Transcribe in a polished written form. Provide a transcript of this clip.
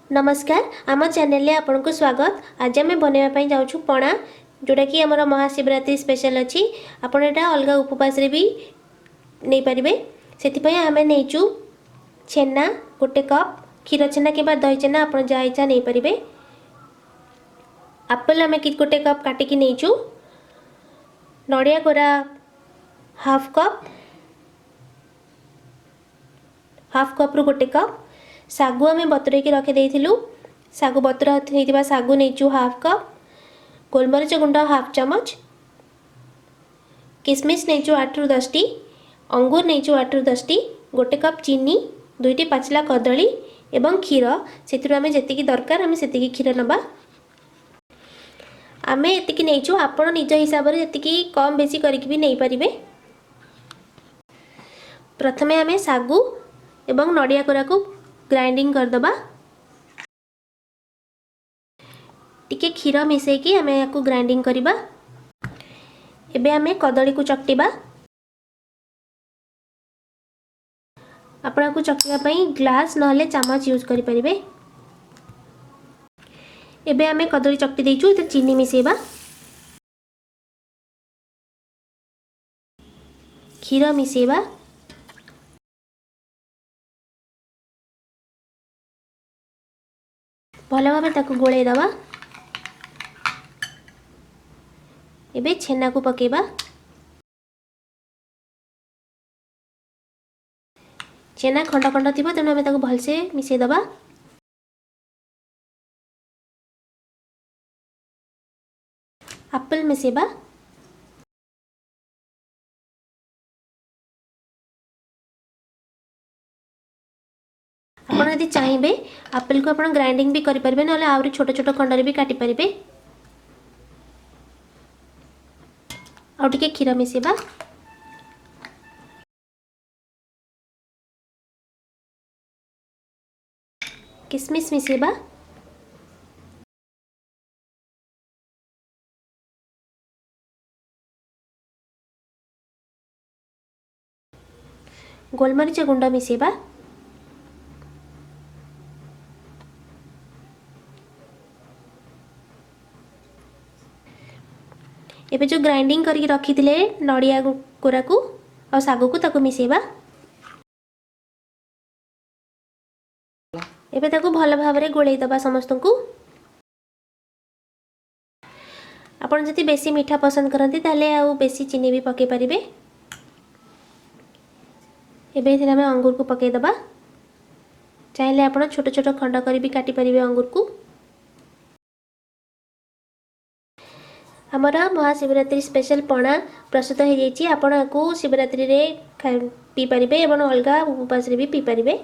नमस्कार आम चैनल आपन को स्वागत। आज आम बनवाई जाऊँ पणा जोटा कि आम महाशिवरात्रि स्पेशल अच्छी आपड़ यहाँ अलग उपवास भी नहीं पारे से आम नहींचु छेना गोटे कप क्षीर छेना कि दही छेना आप जहाँ इच्छा नहीं पारे। आपेल आम गोटे कप काटिकी नहींचु नड़िया कोरा हाफ कप रु गोटे कप सागु आम बतुरेकी रखिदेलु सागु बतुरा होता सागु नहींचु हाफ कप गोलमरीच गुंड हाफ चमच किसमिश नहींचु 8 रु 10 टी अंगूर नहींचु 8 रु 10 टी गोटे कप चीनी 2टी पाचिला कदली एवं क्षीर से आम जी दरकार आम से क्षीर नवा आम एति नहींचु आपण निज हिसाब से जी कम बेसी करके भी नहीं पारे। प्रथमे आम सागु एवं नड़िया कोरा को ग्राइंडिंग करदबा टिके क्षीर मिसेकी आम या ग्राइंडिंग करबा। एबे आम कदली को चकटिबा आपन को चकटिबा ग्लास नहले चामच यूज करि परिबे। एबे आम कदली चकटी देइछु त चीनी मिसेबा क्षीर मिसेबा भल भाव ताकू गोले दबा। एबे छेना को पकेबा छेना खंड खंड थी तेणु आम भलसे मिसई दबा। आपेल मिसेबा आपड़ यदि चाहिए आपेल को आप ग्राइंडिंग भी करें ना आहरी छोट छोट खंड भी काटी पारे। आउ टिके क्षीर मिसेबा किसमिश मिसेबा गोलमरीच गुंड मिसेबा एबे जो ग्राइंडिंग करके रखी थिले नड़िया कोरा को और सागु को ताको मिसेबा। एबे ताको भल भाव रे गोले दबा समस्त को। आपण जति बेसी मीठा पसंद करंती ताले आ बेसी चीनी भी पके परिबे। एबे इथे हम अंगूर को पके दबा चाहिले आपण छोट छोट खंड करी भी काटी परिबे अंगूर को। हमारा महाशिवरात्रि स्पेशल पणा प्रस्तुत हो जाइए। आपण को शिवरात्रि रे पी पारे और अलग उपवास भी पी पारे।